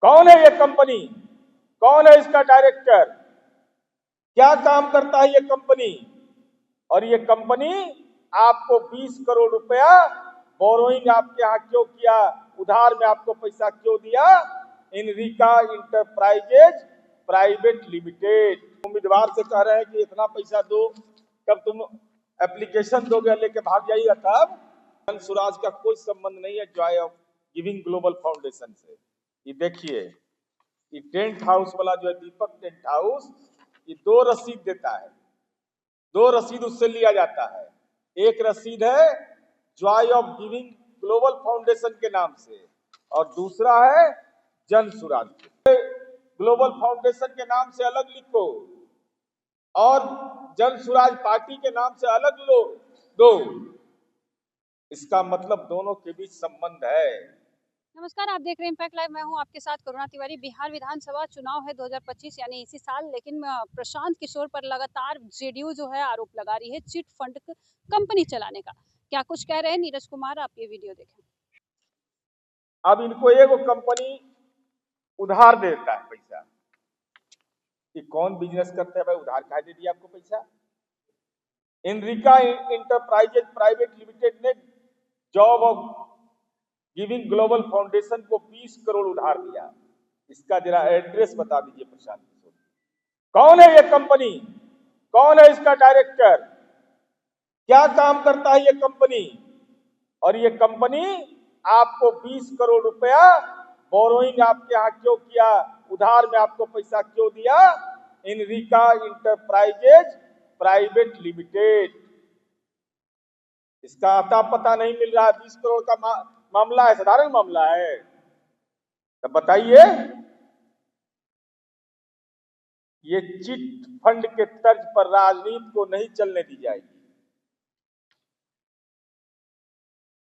कौन है ये कंपनी, कौन है इसका डायरेक्टर, क्या काम करता है ये कंपनी, और ये कंपनी आपको 20 करोड़ रुपया बोरोइंग आपके यहाँ क्यों किया, उधार में आपको पैसा क्यों दिया। इनरिका इंटरप्राइजेज प्राइवेट लिमिटेड उम्मीदवार से कह रहे हैं कि इतना पैसा दो, कब तुम एप्लीकेशन दोगे लेके भाग जाइएगा तब। जन सुराज का कोई संबंध नहीं है Joy of giving global foundation से। ये देखिए, ये टेंट हाउस वाला जो है दीपक टेंट हाउस, ये 2 रसीद देता है, 2 रसीद उससे लिया जाता है। एक रसीद है Joy of giving global foundation के नाम से, और दूसरा है जन सुराज के। ग्लोबल फाउंडेशन के नाम से अलग लिखो और जन सुराज पार्टी के नाम से अलग लो दो, इसका मतलब दोनों के बीच संबंध है। नमस्कार, आप देख रहे हैं इम्पैक्ट लाइव। मैं हूं आपके साथ करुणा तिवारी। बिहार विधानसभा चुनाव है 2025 यानी इसी साल, लेकिन प्रशांत किशोर पर लगातार जेडीयू जो है आरोप लगा रही है चिट फंड कंपनी चलाने का। क्या कुछ कह रहे हैं नीरज कुमार, आप ये वीडियो देखें। अब इनको एगो कंपनी उधार देता है पैसा, कि कौन बिजनेस करते हैं भाई, उधार कहा दे दिया आपको पैसा। इनरिका इंटरप्राइजेज प्राइवेट लिमिटेड ने job of giving global foundation को 20 करोड़ उधार दिया। इसका जरा एड्रेस बता दीजिए प्रशांत किशोर, कौन है ये कंपनी, कौन है इसका डायरेक्टर, क्या काम करता है ये कंपनी, और ये कंपनी आपको 20 करोड़ रुपया बोरोइंग आपके यहाँ क्यों किया, उधार में आपको पैसा क्यों दिया। इनरिका इंटरप्राइजेज प्राइवेट लिमिटेड, इसका आता पता नहीं मिल रहा है। 20 करोड़ का मामला है, साधारण मामला है, तो बताइए। ये चिट फंड के तर्ज पर राजनीति को नहीं चलने दी जाएगी।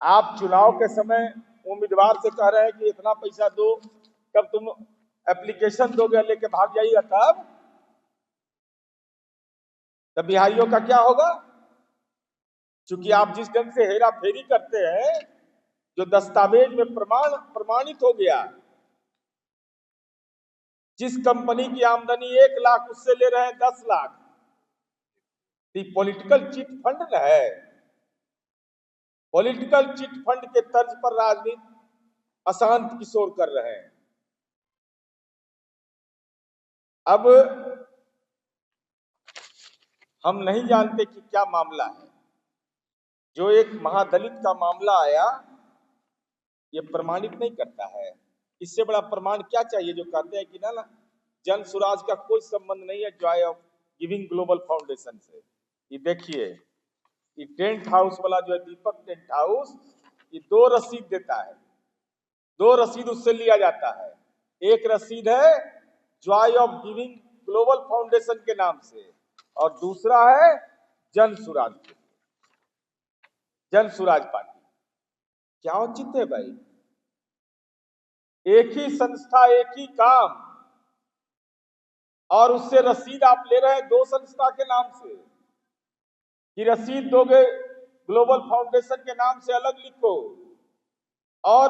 आप चुनाव के समय उम्मीदवार से कह रहे हैं कि इतना पैसा दो, कब तुम एप्लीकेशन दोगे लेके भाग जाइएगा तब बिहारियों का क्या होगा। क्योंकि आप जिस ढंग से हेरा फेरी करते हैं, जो दस्तावेज में प्रमाणित हो गया, जिस कंपनी की आमदनी 1 लाख उससे ले रहे हैं 10 लाख, पॉलिटिकल चिट फंड न है। पॉलिटिकल चिट फंड के तर्ज पर राजनीति अशांत किशोर कर रहे हैं। अब हम नहीं जानते कि क्या मामला है। जो एक महादलित का मामला आया, ये प्रमाणित नहीं करता है। इससे बड़ा प्रमाण क्या चाहिए जो कहते हैं कि ना जन सुराज का कोई संबंध नहीं है Joy of giving global foundation से। ये देखिए, ये टेंट हाउस वाला जो है दीपक टेंट हाउस, ये 2 रसीद देता है, 2 रसीद उससे लिया जाता है। एक रसीद है Joy of giving global foundation के नाम से, और दूसरा है जन सुराज के, जन सुराज पार्टी। क्या उचित है भाई, एक ही संस्था एक ही काम, और उससे रसीद आप ले रहे हैं 2 संस्था के नाम से। कि रसीद दोगे ग्लोबल फाउंडेशन के नाम से अलग लिखो और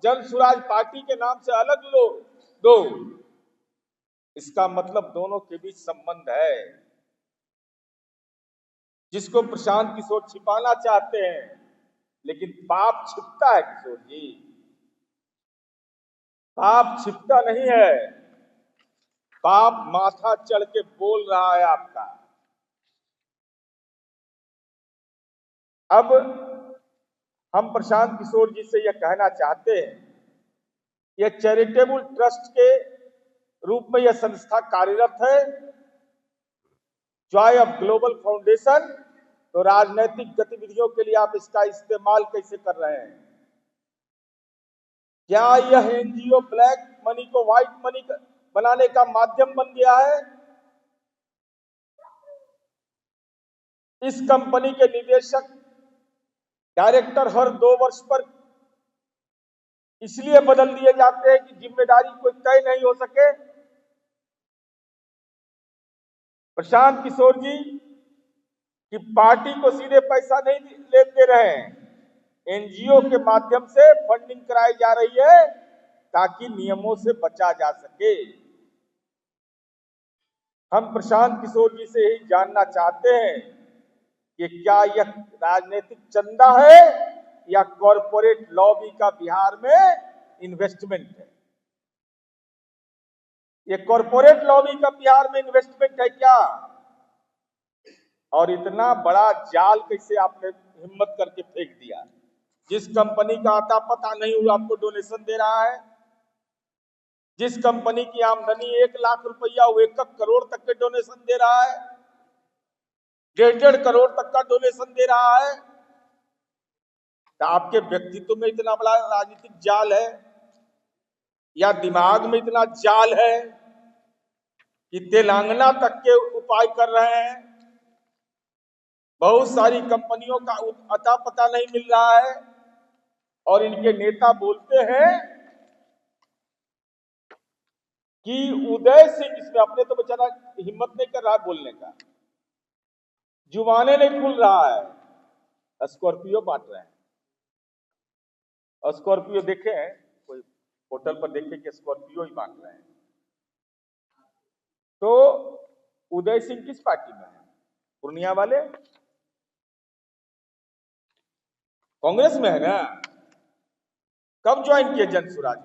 जन सुराज पार्टी के नाम से अलग लो दो, इसका मतलब दोनों के बीच संबंध है, जिसको प्रशांत किशोर छिपाना चाहते हैं। लेकिन पाप छिपता है किशोर जी, पाप छिपता नहीं है, पाप माथा चढ़ के बोल रहा है आपका। अब हम प्रशांत किशोर जी से यह कहना चाहते हैं, यह चैरिटेबल ट्रस्ट के रूप में यह संस्था कार्यरत है, जॉय ऑफ ग्लोबल फाउंडेशन। तो राजनीतिक गतिविधियों के लिए आप इसका इस्तेमाल कैसे कर रहे हैं। क्या यह एनजीओ ब्लैक मनी को व्हाइट मनी बनाने का माध्यम बन गया है। इस कंपनी के निदेशक डायरेक्टर हर 2 वर्ष पर इसलिए बदल दिए जाते हैं कि जिम्मेदारी कोई तय नहीं हो सके। प्रशांत किशोर जी की पार्टी को सीधे पैसा नहीं लेते रहे, एनजीओ के माध्यम से फंडिंग कराई जा रही है, ताकि नियमों से बचा जा सके। हम प्रशांत किशोर जी से यही जानना चाहते हैं कि क्या यह राजनीतिक चंदा है या कॉरपोरेट लॉबी का बिहार में इन्वेस्टमेंट है? ये कॉरपोरेट लॉबी का बिहार में इन्वेस्टमेंट है क्या? और इतना बड़ा जाल कैसे आपने हिम्मत करके फेंक दिया? जिस कंपनी का आता पता नहीं हुआ आपको डोनेशन दे रहा है, जिस कंपनी की आमदनी 1 लाख रुपया वो 1 करोड़ तक के डोनेशन दे रहा है, 1.5 करोड़ तक का डोनेशन दे रहा है। तो आपके व्यक्तित्व में इतना बड़ा राजनीतिक जाल है या दिमाग में इतना जाल है कि तेलंगाना तक के उपाय कर रहे हैं? बहुत सारी कंपनियों का अता पता नहीं मिल रहा है और इनके नेता बोलते हैं कि उदय सिंह, इसमें अपने तो बेचारा हिम्मत नहीं कर रहा है बोलने का, जुबाने नहीं खुल रहा है, स्कॉर्पियो बांट रहे हैं। स्कॉर्पियो देखे हैं कोई होटल पर, देखे कि स्कॉर्पियो ही बांट रहे हैं। तो उदय सिंह किस पार्टी में है? पूर्णिया वाले कांग्रेस में है ना? कब ज्वाइन किए जन सुराज?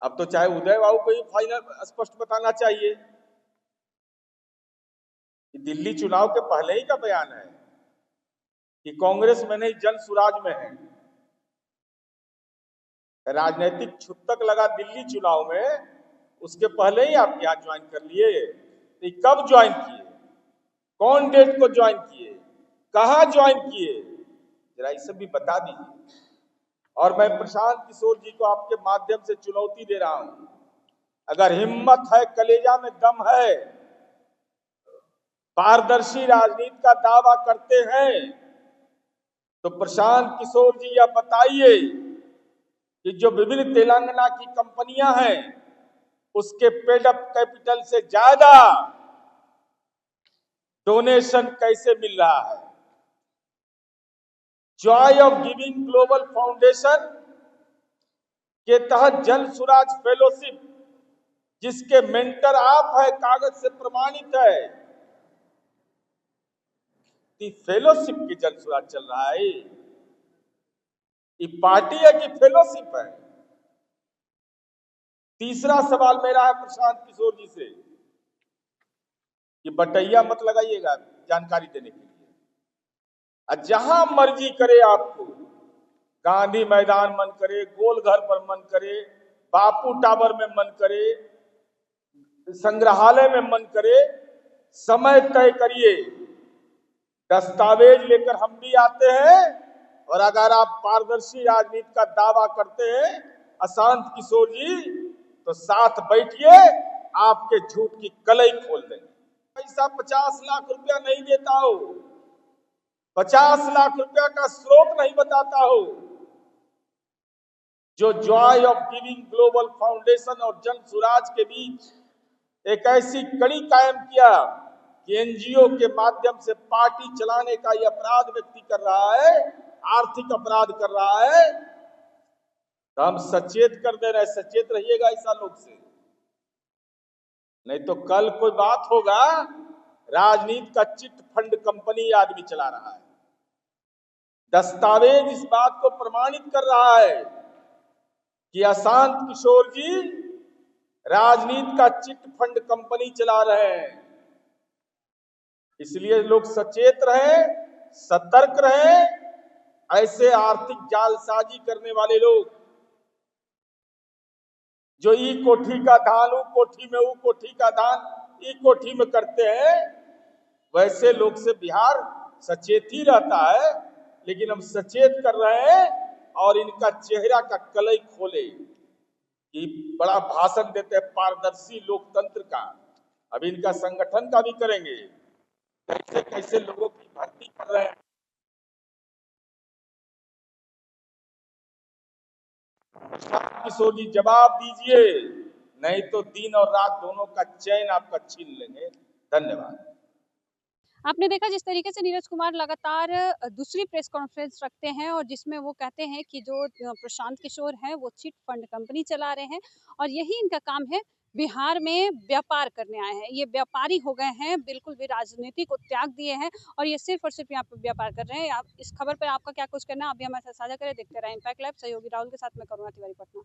अब तो चाहे उदय बाबू को ही फाइनल स्पष्ट बताना चाहिए कि दिल्ली चुनाव के पहले ही का बयान है कि कांग्रेस में नहीं जन सुराज में है। राजनीतिक छुतक लगा दिल्ली चुनाव में, उसके पहले ही आप यहाँ ज्वाइन कर लिए। तो कब ज्वाइन किए, कौन डेट को ज्वाइन किए, कहाँ ज्वाइन किए, जरा ये सब भी बता दीजिए। और मैं प्रशांत किशोर जी को आपके माध्यम से चुनौती दे रहा हूं, अगर हिम्मत है, कलेजा में दम है, पारदर्शी राजनीति का दावा करते हैं, तो प्रशांत किशोर जी यह बताइए कि जो विभिन्न तेलंगाना की कंपनियां हैं उसके पेड अप कैपिटल से ज्यादा डोनेशन कैसे मिल रहा है? Joy of giving global foundation के तहत जन सुराज फेलोशिप, जिसके मेंटर आप है, कागज से प्रमाणित है, फेलोशिप की जन सुराज चल रहा है। ये पार्टी है कि फेलोशिप है? तीसरा सवाल मेरा है प्रशांत किशोर जी से कि बटैया मत लगाइएगा जानकारी देने के लिए। जहां मर्जी करे आपको, गांधी मैदान मन करे, गोलघर पर मन करे, बापू टावर में मन करे, संग्रहालय में मन करे, समय तय करिए, दस्तावेज लेकर हम भी आते हैं। और अगर आप पारदर्शी राजनीति का दावा करते हैं अशांत किशोर जी, तो साथ बैठिए, आपके झूठ की कलई खोल देंगे। पैसा 50 लाख रुपया नहीं देता हो, 50 लाख रुपया का स्रोत नहीं बताता हो, जो Joy of giving global foundation और जन सुराज के बीच एक ऐसी कड़ी कायम किया कि एनजीओ के माध्यम से पार्टी चलाने का यह अपराध व्यक्ति कर रहा है, आर्थिक अपराध कर रहा है, तो हम सचेत कर दे रहे हैं, सचेत रहिएगा ऐसा लोग से, नहीं तो कल कोई बात होगा, राजनीति का चिट फंड कंपनी आदमी चला रहा है, दस्तावेज इस बात को प्रमाणित कर रहा है कि अशांत किशोर जी राजनीति का चिट फंड कंपनी चला रहे हैं। इसलिए लोग सचेत रहें, सतर्क रहें। ऐसे आर्थिक जालसाजी करने वाले लोग जो ई कोठी का दान ऊ कोठी में, ऊ कोठी का दान ई कोठी में करते हैं, वैसे लोग से बिहार सचेत ही रहता है। लेकिन हम सचेत कर रहे हैं और इनका चेहरा का कलई खोले कि बड़ा भाषण देते हैं पारदर्शी लोकतंत्र का। अब इनका संगठन का भी करेंगे, कैसे कैसे लोगों की भर्ती कर रहे हैं। किशोर जी जवाब दीजिए, नहीं तो दिन और रात दोनों का चैन आपका छीन लेंगे। धन्यवाद। आपने देखा जिस तरीके से नीरज कुमार लगातार दूसरी प्रेस कॉन्फ्रेंस रखते हैं और जिसमें वो कहते हैं कि जो प्रशांत किशोर हैं वो चिट फंड कंपनी चला रहे हैं और यही इनका काम है। बिहार में व्यापार करने आए हैं, ये व्यापारी हो गए हैं, बिल्कुल भी राजनीति को त्याग दिए हैं और ये सिर्फ और सिर्फ यहाँ पे व्यापार कर रहे हैं। आप इस खबर पर आपका क्या कुछ कहना है, आप भी हमारे साथ साझा करें। देखते रहे इम्पैक्ट लाइव, सहयोगी राहुल के साथ मैं करुणा तिवारी, पटना।